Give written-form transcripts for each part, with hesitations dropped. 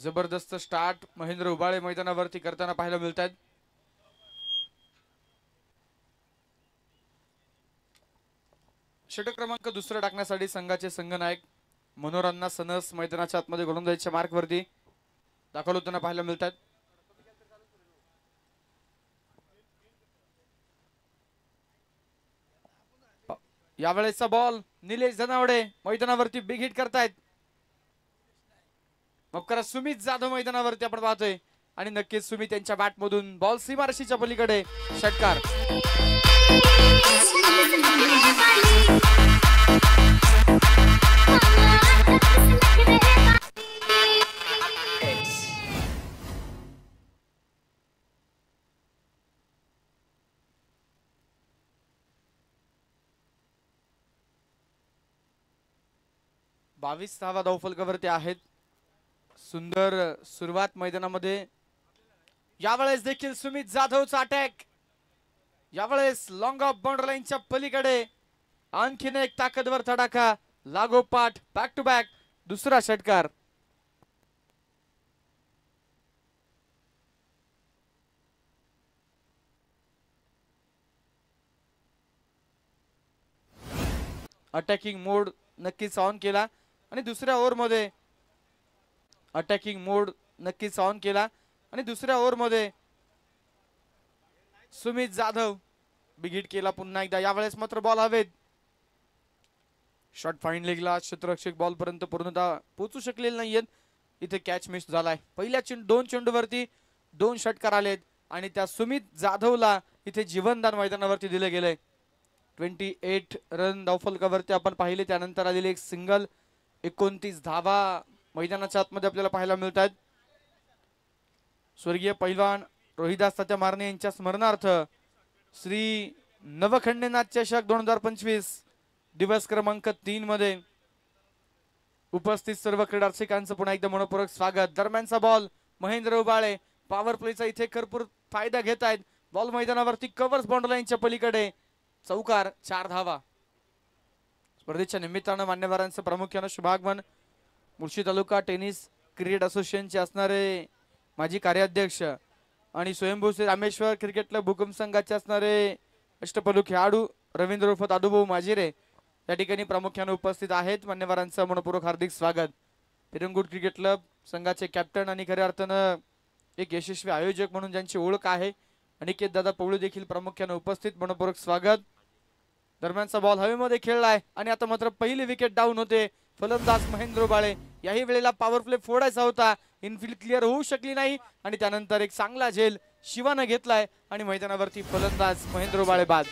जबरदस्त स्टार्ट महेंद्र उबाळे मैदानावरती करताना पाहायला मिळतात। षटक क्रमांक दुसरा टाकण्यासाठी संघाचे संघनायक मनोहर अण्णा सनस मैदानाच्या आतमध्ये गोलंदाजीच्या मार्कवरती दाखल होताना पाहायला मिळतात। यावेळेचा बॉल निलेश धनावडे मैदानावरती बिग हिट करतायत। मग सुमित जाधव मैदानावरती आपण पाहतोय आणि नक्कीच सुमित यांच्या बॅट मधून बॉल सीमारेषेच्या पलीकडे षटकार। बावीस धावा धावफलकावरती आहेत। सुंदर सुरुवात मैदानामध्ये। यावेळेस देखील सुमित जाधवचा अटॅक, यावेळेस लॉंग ऑफ बाउंड्री लाईनच्या पलीकडे आणखीन एक ताकदवर तडाखा, लागोपाठ बॅक टू बॅक दुसरा षटकार। अटॅकिंग मोड नक्कीच ऑन केला आणि दुसऱ्या ओव्हर मध्ये अटॅकिंग मोड नक्कीच ऑन केला आणि दुसऱ्या ओव्हर मध्ये सुमित जाधव बिग हिट केला पुन्हा एकदा। यावेळेस मात्र बॉल हवेत, शॉट फाईन लेगला, क्षेत्ररक्षक बॉल पर्यंत पूर्णतः पोहोचू शकलेले नाहीयेत। इथे कॅच मिस झालाय। पहिल्या दोन चेंडूवरती 2 षटकार आलेत आणि त्या सुमित जाधवला इथे जीवनदान मैदानावरती दिले गेले। 28 रन धावफलकावरती आपण पाहिले, त्यानंतर आलेले एक सिंगल, 29 धावा मैदानाच्या आतमध्ये आपल्याला पाहायला मिळतात। स्वर्गीय पैलवान रोहिदास तात्या मारणे यांच्या स्मरणार्थ श्री नवखंडेनाथ चषक 2025 दिवस क्रमांक 3 मध्ये उपस्थित सर्व क्रीडा रसिकांचं पुन्हा एकदा मनपूर्वक स्वागत। दरम्यानचा बॉल महेंद्र उबाळे पॉवर प्लेचा इथे भरपूर फायदा घेत आहेत। बॉल मैदानावरती कव्हर्स बाउंड्री लाईनच्या पलीकडे चौकार, 4 धावा। स्पर्धेच्या निमित्तानं मान्यवरांचं प्रामुख्यानं शुभागमन मुळशी तालुका टेनिस क्रिकेट असोसिएशनचे असणारे माजी कार्याध्यक्ष आणि स्वयंभू श्री रामेश्वर क्रिकेट क्लब भूकंप संघाचे असणारे अष्टपैलू खेळाडू रवींद्र उर्फ दादूभाऊ माजिरे या ठिकाणी प्रामुख्याने उपस्थित आहेत। मान्यवरांचं मनपूर्वक हार्दिक स्वागत। पिरंगुट क्रिकेट क्लब संघाचे कॅप्टन आणि खऱ्या अर्थानं एक यशस्वी आयोजक म्हणून ज्यांची ओळख आहे अनिकेत दादा पवळू देखील प्रामुख्याने उपस्थित, मनपूर्वक स्वागत। दरम्यानचा बॉल हवेमध्ये खेळलाय आणि आता मात्र पहिली विकेट डाऊन होते। फलंदाज महेंद्र उबाळे, याही वेळेला पॉवर प्ले फोडायचा होता, इनफिल्ड क्लिअर होऊ शकली नाही आणि त्यानंतर एक चांगला झेल शिवाने घेतलाय आणि मैदानावरती फलंदाज महेंद्र उबाळे बाद।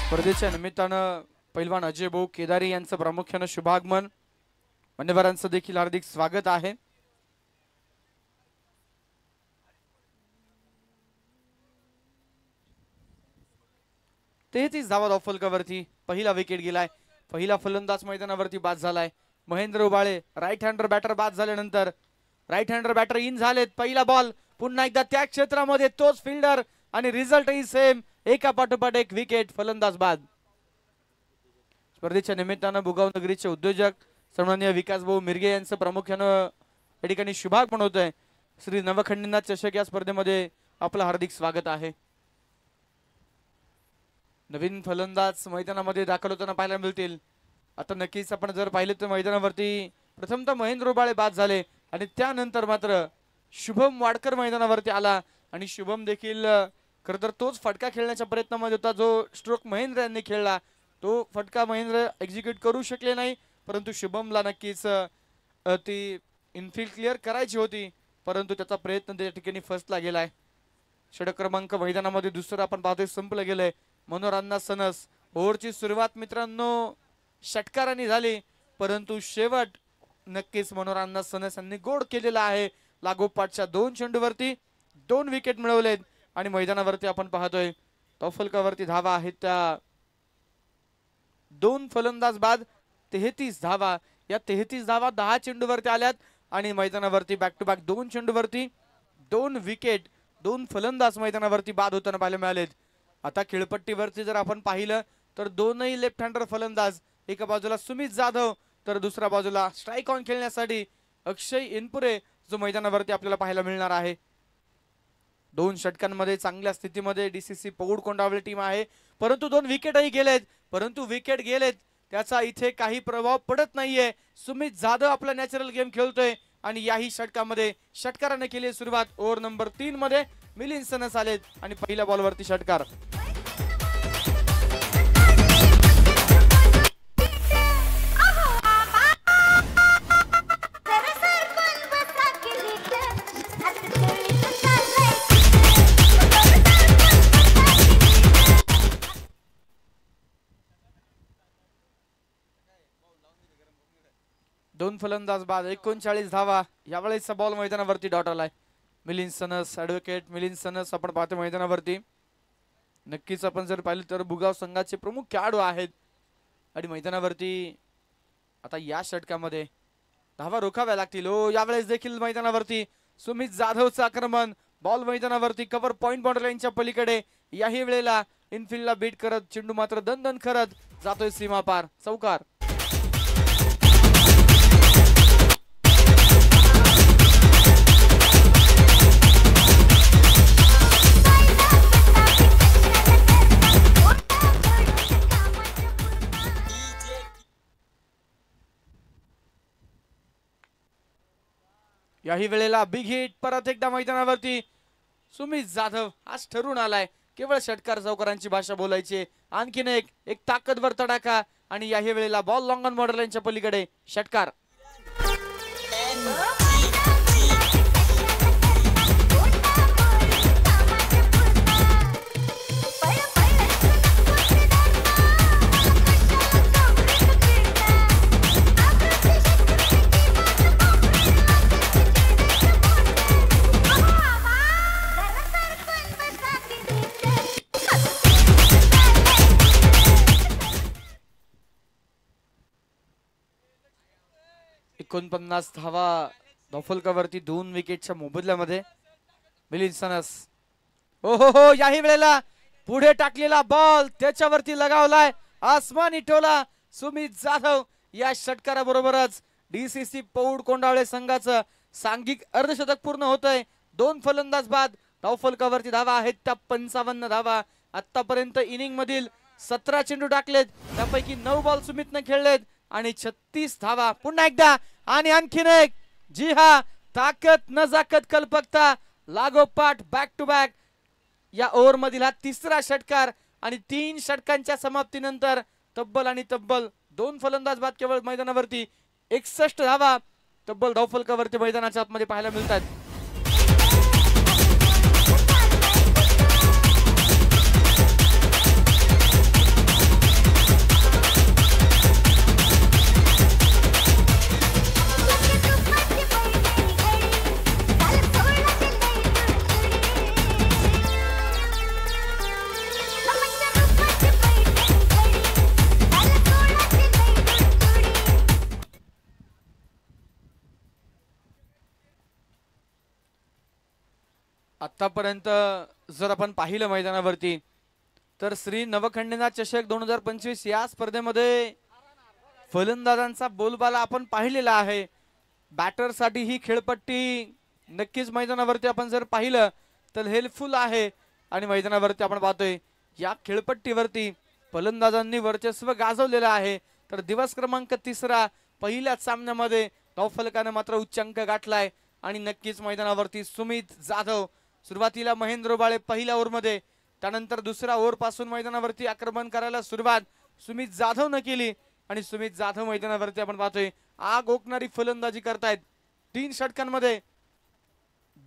स्पर्धेच्या निमित्तानं पैलवान अजय भाऊ केदारी यांचं प्रामुख्यानं शुभागमन, मान्यवरांचं देखील हार्दिक स्वागत आहे। तेहतीस धावा धावफलकावरती पहिला विकेट गेलाय। पहिला फलंदाज मैदानावरती बाद झालाय। Mahendra Ubale right hander batter बाद झाल्यानंतर राईट हँडर बॅटर इन झालेत। पहिला बॉल पुन्हा एकदा त्या क्षेत्रामध्ये तोच फिल्डर आणि रिझल्ट ही सेम, एका पाठोपाठ एक विकेट, फलंदाज बाद। स्पर्धेच्या निमित्तानं भुगाव नगरीचे उद्योजक सन्माननीय विकास भाऊ मिरगे यांचं प्रामुख्यानं या ठिकाणी शुभागमन होतंय। श्री नवखंडेनाथ चषक या स्पर्धेमध्ये आपलं हार्दिक स्वागत आहे। नवीन फलंदाज मैदानामध्ये दाखल होताना पाहायला मिळतील। आता नक्कीच आपण जर पाहिले तर मैदानावरती प्रथमतः महेंद्र उबाळे बाद झाले आणि त्यानंतर मात्र शुभम वाडकर मैदानावरती आला आणि शुभम देखील खरं तर तोच फटका खेळण्याच्या प्रयत्नामध्ये होता जो स्ट्रोक महेंद्र यांनी खेळला। तो फटका महेंद्र एक्झिक्यूट करू शकले नाही, परंतु शुभमला नक्कीच ती इनफिल्ड क्लिअर करायची होती, परंतु त्याचा प्रयत्न त्या ठिकाणी फसला गेलाय। षटक क्रमांक मैदानामध्ये दुसरा आपण पाहतोय संपलं गेलंय। मनोहर अण्णा सनस, ओव्हरची सुरुवात मित्रांनो षटकारांनी झाली, परंतु शेवट नक्कीच मनोहर अण्णा सनस यांनी गोड केलेला आहे। लागोपाठच्या 2 चेंडूवरती 2 विकेट मिळवलेत आणि मैदानावरती आपण पाहतोय धावफलकावरती धावा आहेत त्या 2 फलंदाज बाद, 33 धावा या 33 धावा 10 चेंडूवरती आल्यात आणि मैदानावरती बॅक टू बॅक 2 चेंडूवरती 2 विकेट 2 फलंदाज मैदानावरती बाद होताना पाहायला मिळालेत. आता खेळपट्टीवरती जर आपण पाहिलं तर दोनही लेफ्ट हँडर फलंदाज, एका बाजूला सुमित जाधव तर दुसऱ्या बाजूला स्ट्राईक ऑन खेळण्यासाठी अक्षय इनपुरे जो मैदानावरती आपल्याला पाहायला मिळणार आहे. 2 षटकांमध्ये चांगल्या स्थितीमध्ये डीसीसी पौड कोंडावळे टीम आहे, परंतु 2 विकेटही गेलेत. परंतु विकेट गेलेत त्याचा इथे काही प्रभाव पडत नाहीये. सुमित जाधव आपला नॅचरल गेम खेळतोय आणि याही षटकामध्ये षटकाराने केली सुरुवात. ओव्हर नंबर 3 मध्ये मिलिंद सनस आलेत आणि पहिल्या बॉलवरती षटकार. दोन फलंदाज बाद 39 धावा. यावेळेचा बॉल मैदानावरती डॉट आलाय. Milind sons, advocate Milind sons आपण पाहतो मैदानावरती. नक्कीच आपण जर पाहिलं तर भुगाव संघाचे प्रमुख खेळाडू आहेत आणि मैदानावरती आता या षटकामध्ये धावा रोखाव्या लागतील. हो, यावेळेस देखील मैदानावरती सुमित जाधवचं आक्रमण. बॉल मैदानावरती कव्हर पॉइंट बाउंड्री लाईनच्या पलीकडे. याही वेळेला इनफिल्डला बीट करत चेंडू मात्र दणदण करत जातोय सीमा पार. चौकार. याही वेळेला बिग हिट परत एकदा मैदानावरती. सुमित जाधव आज ठरून आलाय केवळ षटकार चौकारांची भाषा बोलायची. आणखीन एक ताकदवर तडाखा आणि याही वेळेला बॉल लॉंग ऑन बॉर्डर लाईनच्या पलीकडे षटकार. एकोणपन्नास धावा धावफलकावरती 2 विकेटच्या मोबदल्यामध्ये मिलिंद सनस. हो हो हो, याही वेळेला पुढे टाकलेला बॉल त्याच्यावरती लगावलाय आसमानी टोला. सुमित जाधव या षटकाराबरोबरच डीसीसी पौड कोंडावळे संघाचं सांघिक अर्धशतक पूर्ण होतंय. 2 फलंदाज बाद. धावफलकावरती धावा आहेत त्या 55 धावा. आतापर्यंत इनिंग मधील 17 चेंडू टाकलेत, त्यापैकी 9 बॉल सुमितने खेळलेत आणि 36 धावा. पुन्हा एकदा आणि आणखीन एक. जी हा, ताकद नजाकत कल्पकता लागोपाठ बॅक टू बॅक. या ओव्हर मधील हा 3रा षटकार आणि 3 षटकांच्या समाप्तीनंतर तब्बल 2 फलंदाज बाद केवळ मैदानावरती. 61 धावा तब्बल धावफलकावरती मैदानाच्या आतमध्ये पाहायला मिळतात. आतापर्यंत जर आपण पाहिलं मैदानावरती तर श्री नवखंडेनाथ चषक 2025 या स्पर्धेमध्ये फलंदाजांचा बोलबाला आपण पाहिलेला आहे. बॅटरसाठी ही खेळपट्टी नक्कीच मैदानावरती आपण जर पाहिलं तर हेल्पफुल आहे आणि मैदानावरती आपण पाहतोय या खेळपट्टीवरती फलंदाजांनी वर्चस्व गाजवलेलं आहे. तर दिवस क्रमांक 3 पहिल्याच सामन्यामध्ये धावफलकाने मात्र उच्चांक गाठलाय आणि नक्कीच मैदानावरती सुमित जाधव सुरुवातीला महेंद्र बाळे पहिल्या ओव्हरमध्ये, त्यानंतर दुसऱ्या ओव्हर पासून मैदानावरती आक्रमण करायला सुरुवात सुमित जाधव न केली आणि सुमित जाधव मैदानावरती आपण पाहतोय आग ओकणारी फलंदाजी करतायत. 3 षटकांमध्ये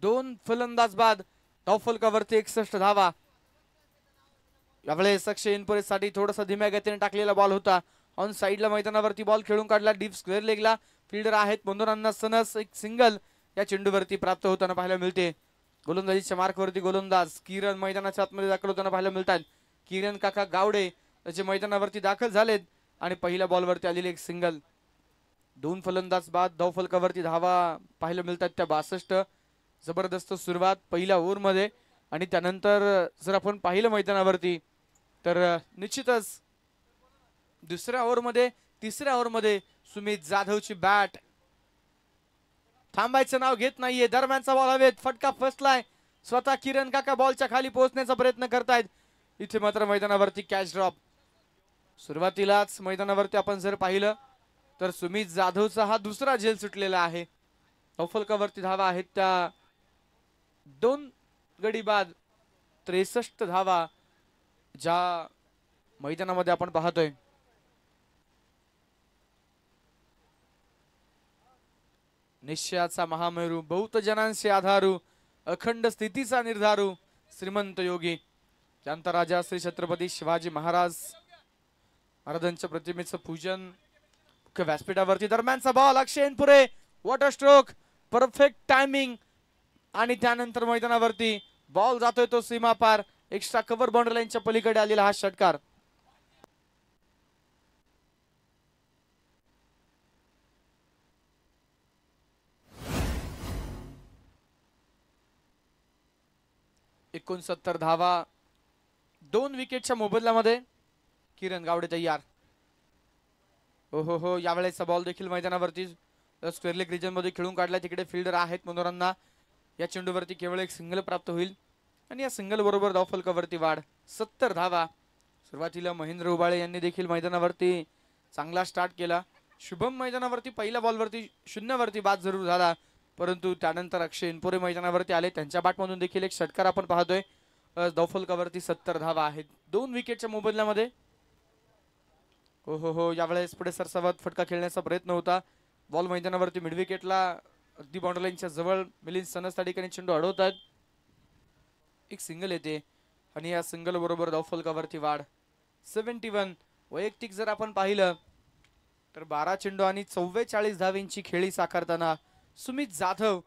2 फलंदाज बाद. धावफलकावरती 61 धावा. यावेळेस अक्षय इनपुरेसाठी थोडासा धीम्या गतीने टाकलेला बॉल होता. ऑन साइडला मैदानावरती बॉल खेळून काढला डीप स्क्वेअर लेगला. फिल्डर आहेत मंदुरांना सनस. एक सिंगल या चेंडूवरती प्राप्त होताना पाहायला मिळते. गोलंदाजीच्या मार्कवरती गोलंदाज किरण मैदानाच्या आतमध्ये दाखल होताना पाहायला मिळतात. किरण काका गावडे त्याचे मैदानावरती दाखल झालेत आणि पहिल्या बॉलवरती आलेली एक सिंगल. दोन फलंदाज बाद धावफलकावरती धावा पाहायला मिळतात त्या 62. जबरदस्त सुरुवात पहिल्या ओव्हरमध्ये आणि त्यानंतर जर आपण पाहिलं मैदानावरती तर निश्चितच दुसऱ्या ओव्हरमध्ये तिसऱ्या ओव्हरमध्ये सुमित जाधवची बॅट थांबायचं नाव घेत नाहीये. दरम्यानचा बॉल हवेत, फटका फसलाय. स्वतः किरण काका बॉलच्या खाली पोहोचण्याचा प्रयत्न करतायत. इथे मात्र मैदानावरती कॅच ड्रॉप. सुरुवातीलाच मैदानावरती आपण जर पाहिलं तर सुमित जाधवचा हा दुसरा झेल सुटलेला आहे. धावफलकावरती धावा आहेत त्या 2 गडी बाद 63 धावा ज्या मैदानामध्ये आपण पाहतोय. निश्चयाचा महामेरू, बहुत जनांशी आधारू, अखंड स्थितीचा निर्धारू, श्रीमंत योगी ज्यांचा राजा श्री छत्रपती शिवाजी महाराजांच्या प्रतिमेचं पूजन मुख्य व्यासपीठावरती. दरम्यानचा बॉल अक्षय इनपुरे, वॉटर स्ट्रोक, परफेक्ट टायमिंग आणि त्यानंतर मैदानावरती बॉल जातोय तो सीमा पार. एक्स्ट्रा कव्हर बाउंड्री लाईनच्या पलीकडे आलेला हा षटकार. एकोणसत्तर धावा 2 विकेटच्या मोबदल्यामध्ये. किरण गावडे तयार. हो यावेळेचा बॉल देखील मैदानावरती स्क्वेअर लेग रिजन मध्ये खेळून काढला. तिकडे फिल्डर आहेत मनोरांना. या चेंडूवरती केवळ एक सिंगल प्राप्त होईल आणि या सिंगल बरोबर धावफलकावरती वाढ 70 धावा. सुरुवातीला महेंद्र उबाळे यांनी देखील मैदानावरती चांगला स्टार्ट केला. शुभम मैदानावरती पहिल्या बॉलवरती 0 वरती बाद जरूर झाला, परंतु त्यानंतर अक्षय इनपुरे मैदानावरती आले. त्यांच्या बॅटमधून देखील एक षटकार आपण पाहतोय. धावफलकावरती 70 धावा आहेत 2 विकेटच्या मोबदल्यामध्ये. हो यावेळेस पुढे सरसावत फटका खेळण्याचा प्रयत्न होता. बॉल मैदानावरती मिड विकेटला अगदी बाउंड्री लाईनच्या जवळ मिलिंद सनस त्या ठिकाणी चेंडू अडवतात. एक सिंगल येते आणि या सिंगल बरोबर धावफलकावरती वाढ 71. वैयक्तिक जर आपण पाहिलं तर 12 चेंडू आणि 44 धावांची खेळी साकारताना सुमित जाधव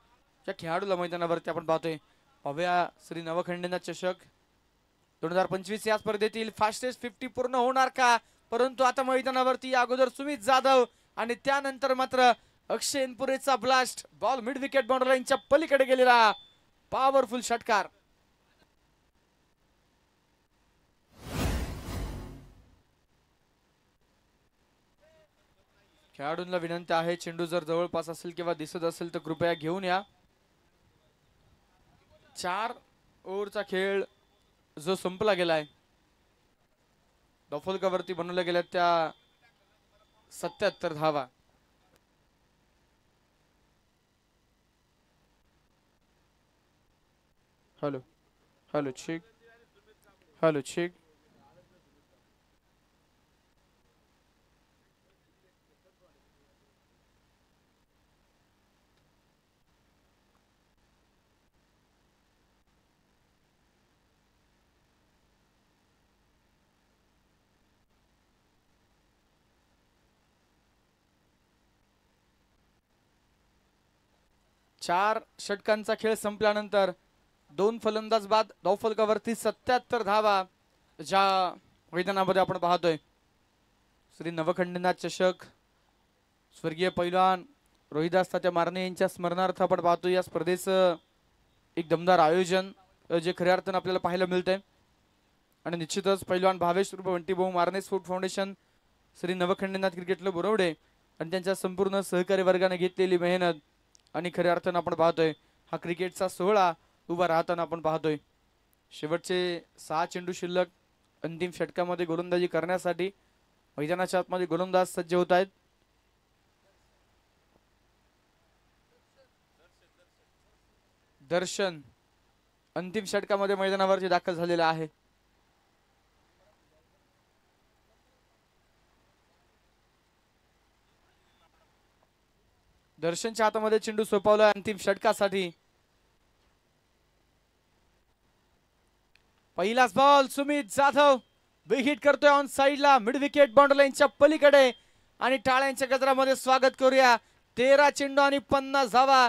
या खेळाडूला मैदानावरती आपण पाहतोय. पाहूया श्री नवखंडेनाथ चषक 2025 या स्पर्धेतील फास्टेस्ट 50 पूर्ण होणार का, परंतु आता मैदानावरती अगोदर सुमित जाधव आणि त्यानंतर मात्र अक्षय इनपुरेचा blast. Ball mid wicket boundary लाईनच्या पलीकडे गेलेला पॉवरफुल षटकार. खेळाडूंना विनंती आहे, चेंडू जर जवळपास असेल किंवा दिसत असेल तर कृपया घेऊन या. 4 ओव्हरचा खेळ जो संपला गेलाय. धावफलकावरती बनवल्या गेल्या त्या 77 धावा. Hello check. चार षटकांचा खेळ संपल्यानंतर 2 फलंदाज बाद धावफलकावरती 77 धावा ज्या मैदानामध्ये आपण पाहतोय. श्री नवखंडेनाथ चषक स्वर्गीय पैलवान रोहिदास तात्या मारणे यांच्या स्मरणार्थ आपण पाहतो. या स्पर्धेचं एक दमदार आयोजन जे खऱ्या अर्थानं आपल्याला पाहायला मिळतंय आणि निश्चितच पैलवान भावेश रूप Bantibhau Marne sport foundation, Shri Navkhandenath cricket club Borwade आणि त्यांच्या संपूर्ण सहकारी वर्गाने घेतलेली मेहनत आणि खऱ्या अर्थानं आपण पाहतोय हा क्रिकेटचा सोहळा उभा राहताना आपण पाहतोय. शेवटचे 6 चेंडू शिल्लक. अंतिम षटकामध्ये गोलंदाजी करण्यासाठी मैदानाच्या आतमध्ये गोलंदाज सज्ज होत आहेत. दर्शन अंतिम षटकामध्ये मैदानावरती दाखल झालेला आहे. दर्शनच्या हातामध्ये चेंडू सोपवला अंतिम षटकासाठी. पहिलाच ball Sumit Jadhav big hit करतोय ऑन साइडला मिड विकेट बाउंड्री लाईनच्या पलीकडे आणि टाळ्यांच्या गजरामध्ये स्वागत करूया. 13 चेंडू आणि 50 धावा.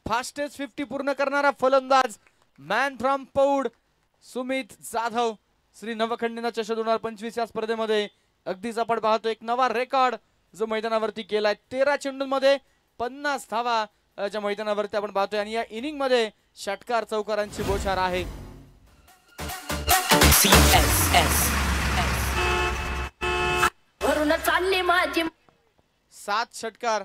फास्टेस्ट 50 पूर्ण करणारा फलंदाज मॅन फ्रॉम पौड सुमित जाधव. श्री नवखंडेनाथ चषक 2025 या स्पर्धेमध्ये अगदीच आपण पाहतो एक नवा रेकॉर्ड जो मैदानावरती केलाय. 13 चेंडूंमध्ये 50 धावा ज्या मैदानावरती आपण पाहतोय आणि या इनिंग मध्ये षटकार चौकारांची बोछार आहे. वरून चालली माझी 7 षटकार